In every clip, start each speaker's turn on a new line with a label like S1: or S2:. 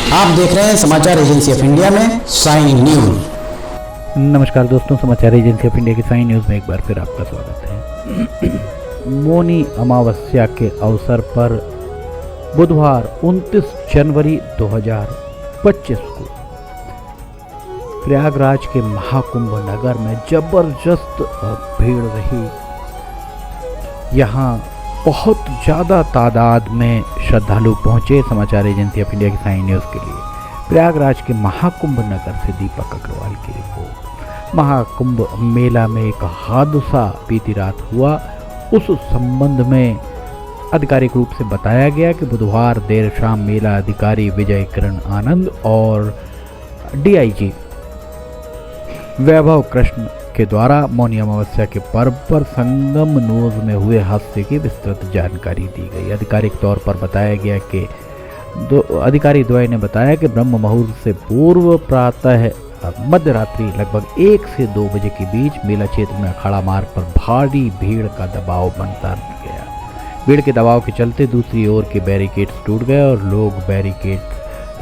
S1: आप देख रहे हैं समाचार एजेंसी ऑफ इंडिया में साइन न्यूज।
S2: नमस्कार दोस्तों, समाचार एजेंसी ऑफ इंडिया की साइन न्यूज में एक बार फिर आपका स्वागत है। मौनी अमावस्या के अवसर पर बुधवार 29 जनवरी 2025 को प्रयागराज के महाकुंभ नगर में जबरदस्त भीड़ रही। यहाँ बहुत ज़्यादा तादाद में श्रद्धालु पहुँचे समाचार एजेंसी ऑफ इंडिया की साइन न्यूज़ के लिए। प्रयागराज के महाकुंभ नगर से दीपक अग्रवाल की रिपोर्ट। महाकुंभ मेला में एक हादसा बीती रात हुआ। उस संबंध में आधिकारिक रूप से बताया गया कि बुधवार देर शाम मेला अधिकारी विजय किरण आनंद और डीआईजी वैभव कृष्ण के द्वारा मौनी अमावस्या के पर्व पर संगम नोज में हुए हादसे की विस्तृत जानकारी दी गई। आधिकारिक तौर पर बताया गया कि अधिकारी द्वय ने बताया कि ब्रह्म मुहूर्त से पूर्व प्रातः मध्य रात्रि लगभग 1 से 2 बजे के बीच मेला क्षेत्र में अखाड़ा मार्ग पर भारी भीड़ का दबाव बनता गया। भीड़ के दबाव के चलते दूसरी ओर के बैरिकेड्स टूट गए और लोग बैरिकेड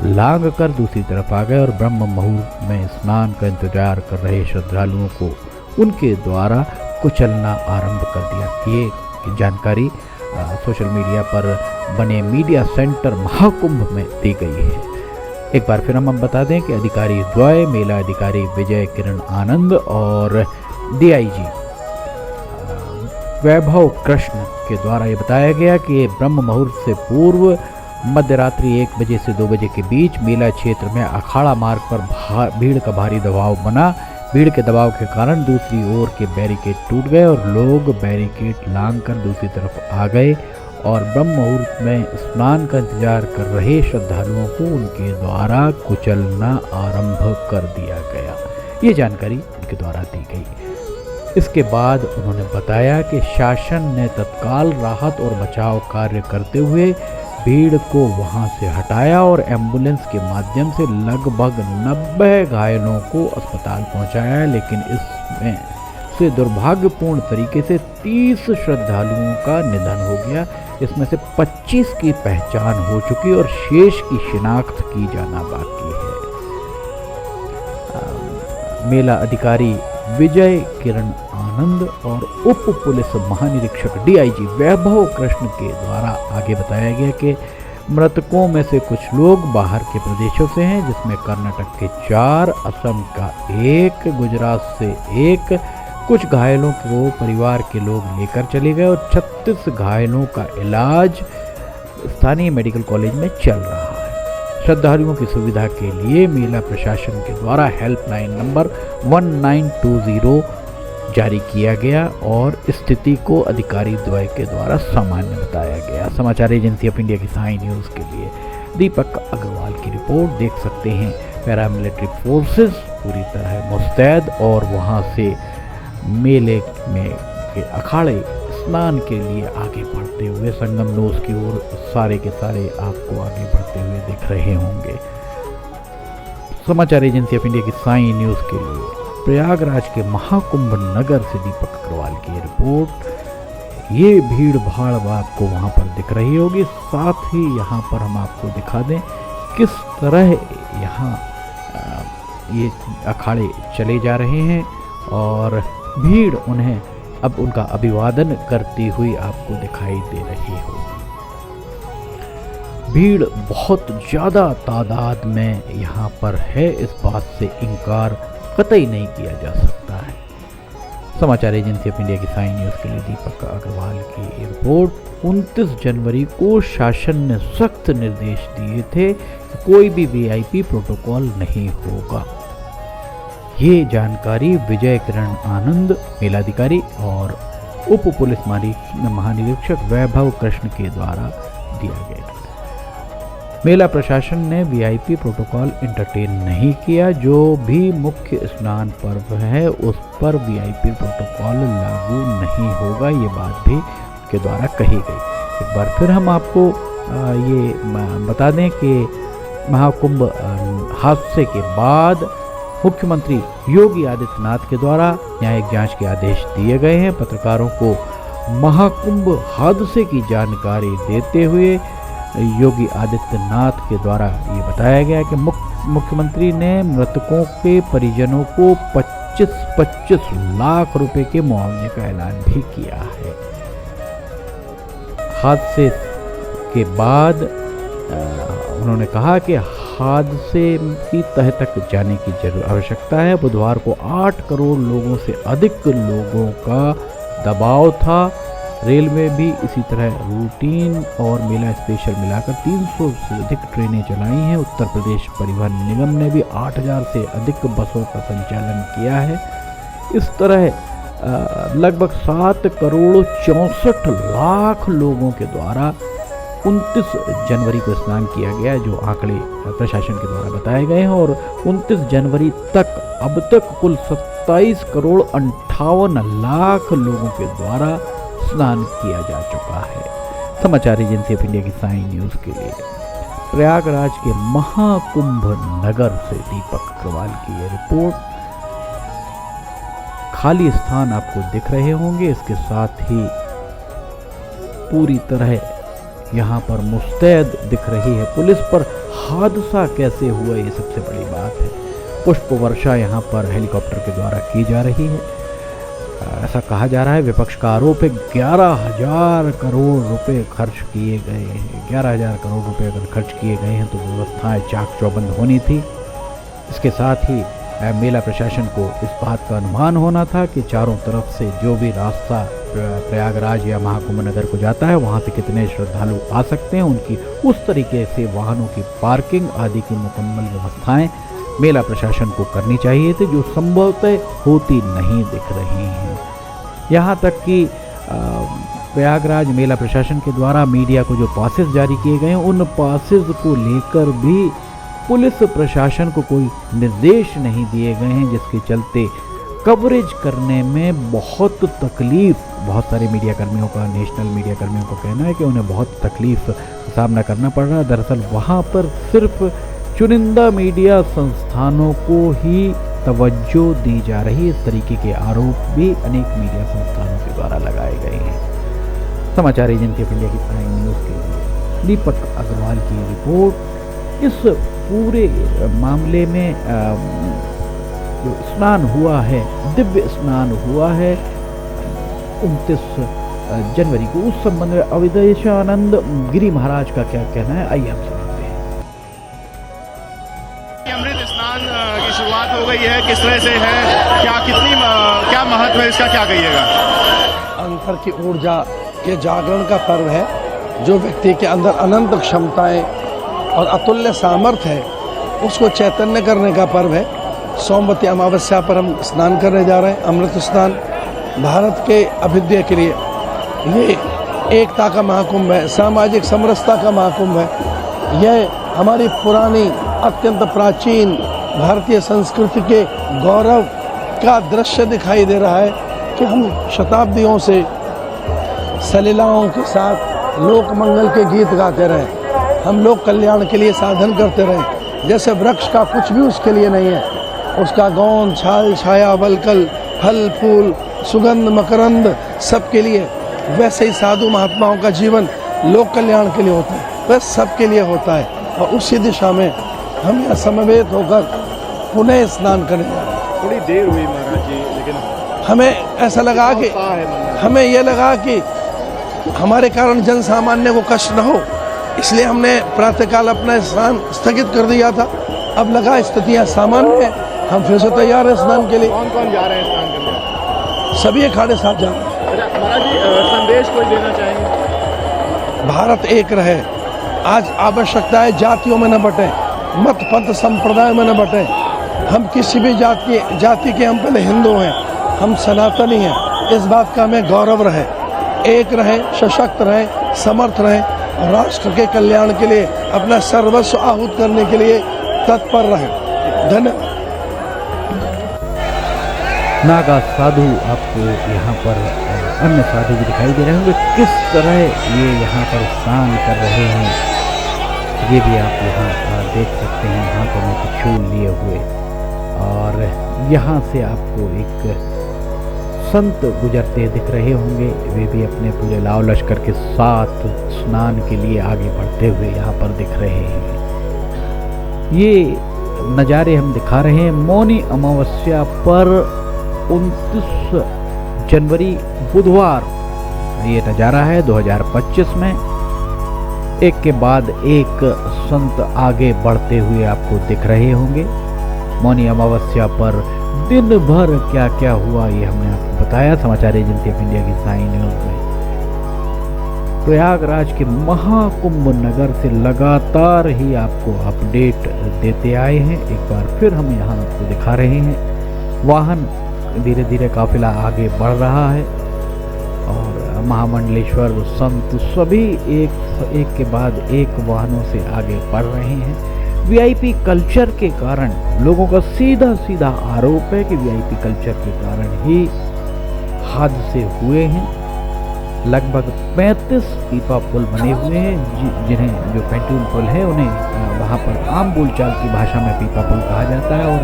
S2: लांग कर दूसरी तरफ आ गए और ब्रह्म मुहूर्त में स्नान का इंतजार कर रहे श्रद्धालुओं को उनके द्वारा कुचलना आरंभ कर दिया। ये जानकारी सोशल मीडिया पर बने मीडिया सेंटर महाकुंभ में दी गई है। एक बार फिर हम बता दें कि अधिकारी द्वय मेला अधिकारी विजय किरण आनंद और डीआईजी वैभव कृष्ण के द्वारा ये बताया गया कि ब्रह्म मुहूर्त से पूर्व मध्य रात्रि 1 बजे से 2 बजे के बीच मेला क्षेत्र में अखाड़ा मार्ग पर भीड़ का भारी दबाव बना। भीड़ के दबाव के कारण दूसरी ओर के बैरिकेड टूट गए और लोग बैरिकेड लांग कर दूसरी तरफ आ गए और ब्रह्म मुहूर्त में स्नान का इंतजार कर रहे श्रद्धालुओं को उनके द्वारा कुचलना आरंभ कर दिया गया। ये जानकारी उनके द्वारा दी गई। इसके बाद उन्होंने बताया कि शासन ने तत्काल राहत और बचाव कार्य करते हुए भीड़ को वहां से हटाया और एम्बुलेंस के माध्यम से लगभग 90 घायलों को अस्पताल पहुंचाया, लेकिन इसमें से दुर्भाग्यपूर्ण तरीके से 30 श्रद्धालुओं का निधन हो गया। इसमें से 25 की पहचान हो चुकी और शेष की शिनाख्त की जाना बाकी है। मेला अधिकारी विजय किरण आनंद और उप पुलिस महानिरीक्षक डीआईजी वैभव कृष्ण के द्वारा आगे बताया गया कि मृतकों में से कुछ लोग बाहर के प्रदेशों से हैं, जिसमें कर्नाटक के 4, असम का 1, गुजरात से 1। कुछ घायलों को परिवार के लोग लेकर चले गए और 36 घायलों का इलाज स्थानीय मेडिकल कॉलेज में चल रहा है। श्रद्धालुओं की सुविधा के लिए मेला प्रशासन के द्वारा हेल्पलाइन नंबर 1920 जारी किया गया और स्थिति को अधिकारी द्वय के द्वारा सामान्य बताया गया। समाचार एजेंसी ऑफ इंडिया की साइन न्यूज़ के लिए दीपक अग्रवाल की रिपोर्ट देख सकते हैं। पैरामिलिट्री फोर्सेस पूरी तरह मुस्तैद और वहां से मेले में के अखाड़े स्नान के लिए आगे बढ़ते हुए संगम नोज की ओर सारे के सारे आपको आगे बढ़ते हुए दिख रहे होंगे। समाचार एजेंसी ऑफ इंडिया की साइन न्यूज़ के लिए प्रयागराज के महाकुंभ नगर से दीपक अग्रवाल की रिपोर्ट। ये भीड़ भाड़ आपको वहाँ पर दिख रही होगी। साथ ही यहाँ पर हम आपको दिखा दें किस तरह यहाँ ये अखाड़े चले जा रहे हैं और भीड़ उन्हें अब उनका अभिवादन करती हुई आपको दिखाई दे रही होगी। भीड़ बहुत ज़्यादा तादाद में यहाँ पर है, इस बात से इनकार कतई नहीं किया जा सकता है। समाचार एजेंसी ऑफ इंडिया की साइन न्यूज़ के लिए दीपक अग्रवाल की रिपोर्ट। 29 जनवरी को शासन ने सख्त निर्देश दिए थे कि कोई भी वीआईपी प्रोटोकॉल नहीं होगा। ये जानकारी विजय किरण आनंद मेलाधिकारी और उप पुलिस महानिरीक्षक वैभव कृष्ण के द्वारा दिया गया। मेला प्रशासन ने वीआईपी प्रोटोकॉल एंटरटेन नहीं किया। जो भी मुख्य स्नान पर्व है उस पर वीआईपी प्रोटोकॉल लागू नहीं होगा, ये बात भी के द्वारा कही गई। एक बार फिर हम आपको ये बता दें कि महाकुंभ हादसे के बाद मुख्यमंत्री योगी आदित्यनाथ के द्वारा न्यायिक जांच के आदेश दिए गए हैं। पत्रकारों को महाकुंभ हादसे की जानकारी देते हुए योगी आदित्यनाथ के द्वारा ये बताया गया कि मुख्यमंत्री ने मृतकों के परिजनों को 25-25 लाख रुपए के मुआवजे का ऐलान भी किया है। हादसे के बाद उन्होंने कहा कि हादसे की तह तक जाने की आवश्यकता है। बुधवार को 8 करोड़ लोगों से अधिक लोगों का दबाव था। रेलवे भी इसी तरह रूटीन और मेला स्पेशल मिलाकर 300 से अधिक ट्रेनें चलाई हैं। उत्तर प्रदेश परिवहन निगम ने भी 8000 से अधिक बसों का संचालन किया है। इस तरह लगभग 7 करोड़ 64 लाख लोगों के द्वारा 29 जनवरी को स्नान किया गया, जो आंकड़े प्रशासन के द्वारा बताए गए हैं। और 29 जनवरी तक अब तक कुल 27 करोड़ 58 लाख लोगों के द्वारा स्नान किया जा चुका है। समाचार एजेंसी ऑफ इंडिया की साई न्यूज़ के लिए प्रयागराज के महाकुंभ नगर से दीपक अग्रवाल की यह रिपोर्ट। खाली स्थान आपको दिख रहे होंगे, इसके साथ ही पूरी तरह यहाँ पर मुस्तैद दिख रही है पुलिस। पर हादसा कैसे हुआ, ये सबसे बड़ी बात है। पुष्प वर्षा यहाँ पर हेलीकॉप्टर के द्वारा की जा रही है। ऐसा कहा जा रहा है, विपक्ष का आरोप है 11,000 करोड़ रुपए खर्च किए गए हैं। 11,000 करोड़ रुपए अगर खर्च किए गए हैं तो व्यवस्थाएं चाक चौबंद होनी थी। इसके साथ ही मेला प्रशासन को इस बात का अनुमान होना था कि चारों तरफ से जो भी रास्ता प्रयागराज या महाकुंभ नगर को जाता है वहाँ से कितने श्रद्धालु आ सकते हैं, उनकी उस तरीके से वाहनों की पार्किंग आदि की मुकम्मल व्यवस्थाएं मेला प्रशासन को करनी चाहिए थी, जो संभवतः होती नहीं दिख रही हैं। यहाँ तक कि प्रयागराज मेला प्रशासन के द्वारा मीडिया को जो पासेस जारी किए गए हैं, उन पासेस को लेकर भी पुलिस प्रशासन को कोई निर्देश नहीं दिए गए हैं, जिसके चलते कवरेज करने में बहुत तकलीफ, बहुत सारे मीडिया कर्मियों का, नेशनल मीडिया कर्मियों का कहना है कि उन्हें बहुत तकलीफ का सामना करना पड़ रहा है। दरअसल वहाँ पर सिर्फ चुनिंदा मीडिया संस्थानों को ही तवज्जो दी जा रही है। इस तरीके के आरोप भी अनेक मीडिया संस्थानों के द्वारा लगाए गए हैं। समाचार एजेंसी ऑफ इंडिया की साई न्यूज़ के लिए दीपक अग्रवाल की रिपोर्ट। इस पूरे मामले में जो स्नान हुआ है, दिव्य स्नान हुआ है 29 जनवरी को, उस संबंध में अवधेशानंद गिरी महाराज का क्या कहना है, आइए हम सुनते हैं।
S3: अमृत स्नान की शुरुआत हो गई है, किस तरह से है, क्या महत्व है इसका, क्या कहिएगा?
S4: अंतर की ऊर्जा के जागरण का पर्व है, जो व्यक्ति के अंदर अनंत क्षमताएं और अतुल्य सामर्थ्य है उसको चैतन्य करने का पर्व है। सोमवती अमावस्या पर हम स्नान करने जा रहे हैं, अमृत स्नान। भारत के अभ्युदय के लिए ये एकता का महाकुंभ है, सामाजिक समरसता का महाकुंभ है। यह हमारी पुरानी अत्यंत प्राचीन भारतीय संस्कृति के गौरव का दृश्य दिखाई दे रहा है कि हम शताब्दियों से सलीलाओं के साथ लोक मंगल के गीत गाते रहे, हम लोग कल्याण के लिए साधन करते रहे। जैसे वृक्ष का कुछ भी उसके लिए नहीं है, उसका गौन, छाल, छाया, वलकल, फल, फूल, सुगंध, मकरंद सबके लिए, वैसे ही साधु महात्माओं का जीवन लोक कल्याण के लिए होता है, वह सबके लिए होता है। और उसी दिशा में हम यहाँ समवेत होकर पुनः स्नान करने जा रहे हैं।
S3: थोड़ी देर हुई महाराज जी, लेकिन
S4: हमें ऐसा लगा कि हमें यह लगा कि हमारे कारण जन सामान्य को कष्ट न हो, इसलिए हमने प्रातःकाल अपना स्नान स्थगित कर दिया था। अब लगा स्थितियाँ सामान्य है, हम फिर से तैयार हैं स्नान के लिए।
S3: कौन कौन जा रहे हैं स्नान करने?
S4: सभी अखाड़े साथ जा रहे हैं।
S3: अच्छा महाराज जी, संदेश कोई देना चाहेंगे?
S4: भारत एक रहे। आज आवश्यकता है जातियों में न बटे, मत पंथ संप्रदाय में न बटे। हम किसी भी जाति के हम पहले हिंदू हैं, हम सनातनी हैं, इस बात का हमें गौरव रहे। एक रहें, सशक्त रहें, समर्थ रहें और राष्ट्र के कल्याण के लिए अपना सर्वस्व आहूत करने के लिए तत्पर रहें। धन्यवाद।
S2: नागा साधु आपको यहाँ पर अन्य साधु भी दिखाई दे रहे होंगे, किस तरह ये यहाँ पर स्नान कर रहे हैं, ये भी आप यहाँ देख सकते हैं, हाथों में त्रिशूल लिए हुए। और यहाँ से आपको एक संत गुजरते दिख रहे होंगे, वे भी अपने पूरे लाव लश्कर के साथ स्नान के लिए आगे बढ़ते हुए यहाँ पर दिख रहे हैं। ये नज़ारे हम दिखा रहे हैं मौनी अमावस्या पर 29 जनवरी बुधवार। ये नज़ारा है 2025 में। एक के बाद एक संत आगे बढ़ते हुए आपको दिख रहे होंगे। मौनी अमावस्या पर दिन भर क्या क्या हुआ ये हमने आपको बताया समाचार एजेंसी ऑफ इंडिया की साई न्यूज़ में। प्रयागराज के महाकुंभ नगर से लगातार ही आपको अपडेट देते आए हैं। एक बार फिर हम यहाँ आपको दिखा रहे हैं। वाहन धीरे धीरे काफिला आगे बढ़ रहा है और महामंडलेश्वर संत सभी एक के बाद एक वाहनों से आगे बढ़ रहे हैं। वीआईपी कल्चर के कारण लोगों का सीधा सीधा आरोप है कि वीआईपी कल्चर के कारण ही हादसे हुए हैं। लगभग 35 पीपा पुल बने हुए हैं, जिन्हें जो पेंटून पुल है उन्हें वहाँ पर आम बोलचाल की भाषा में पीपा पुल कहा जाता है। और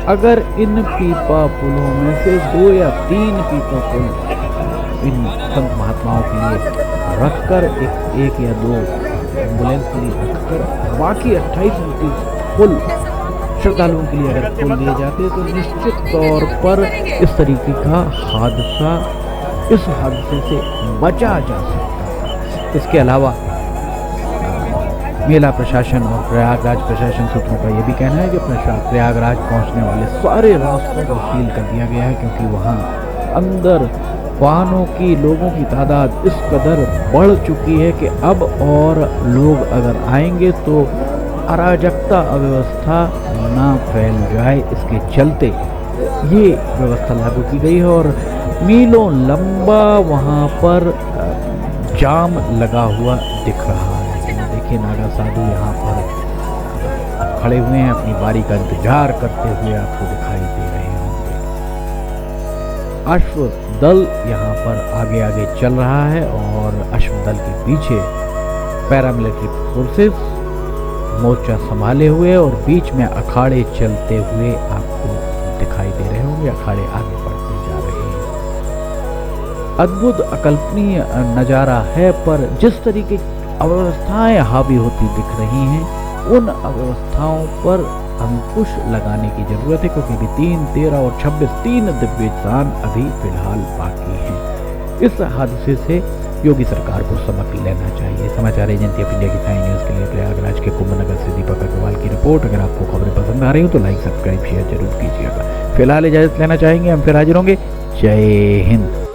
S2: अगर इन पीपा पुलों में से 2 या 3 पीपा पुल इन संत महात्माओं के लिए रखकर एक या 2 एम्बुलेंस के लिए रखकर बाकी 28-29 पुल श्रद्धालुओं के लिए अगर खोल दिए जाते तो निश्चित तौर पर इस तरीके का हादसा, इस हादसे से बचा जा सकता था। इसके अलावा मेला प्रशासन और प्रयागराज प्रशासन सूत्रों का ये भी कहना है कि प्रयागराज पहुंचने वाले सारे रास्तों को सील कर दिया गया है, क्योंकि वहां अंदर वाहनों की, लोगों की तादाद इस कदर बढ़ चुकी है कि अब और लोग अगर आएंगे तो अराजकता अव्यवस्था ना फैल जाए, इसके चलते ये व्यवस्था लागू की गई है। और मीलों लंबा वहाँ पर जाम लगा हुआ दिख रहा है। देखिए नागा साधु यहाँ पर खड़े हुए हैं, अपनी बारी का इंतजार करते हुए आपको दिखाई दे रहे होंगे। अश्व दल यहाँ पर आगे आगे चल रहा है और अश्व दल के पीछे पैरामिलिट्री फोर्सेस मोर्चा संभाले हुए और बीच में अखाड़े चलते हुए आपको दिखाई दे रहे होंगे। अखाड़े आगे बढ़ते जा रहे हैं। अद्भुत अकल्पनीय नज़ारा है, पर जिस तरीके की अव्यवस्थाएं हावी होती दिख रही हैं, उन अव्यवस्थाओं पर अंकुश लगाने की जरूरत है, क्योंकि अभी 3, 13 और 26 3 दिव्य दान अभी फिलहाल बाकी हैं। इस हादसे से योगी सरकार को सबक लेना चाहिए। समाचार एजेंसी ऑफ इंडिया की साई न्यूज़ के लिए प्रयागराज के कुंभ नगर से दीपक अग्रवाल की रिपोर्ट। अगर आपको खबरें पसंद आ रही हो तो लाइक, सब्सक्राइब, शेयर जरूर कीजिएगा। फिलहाल इजाजत लेना चाहेंगे, हम फिर हाजिर होंगे। जय हिंद।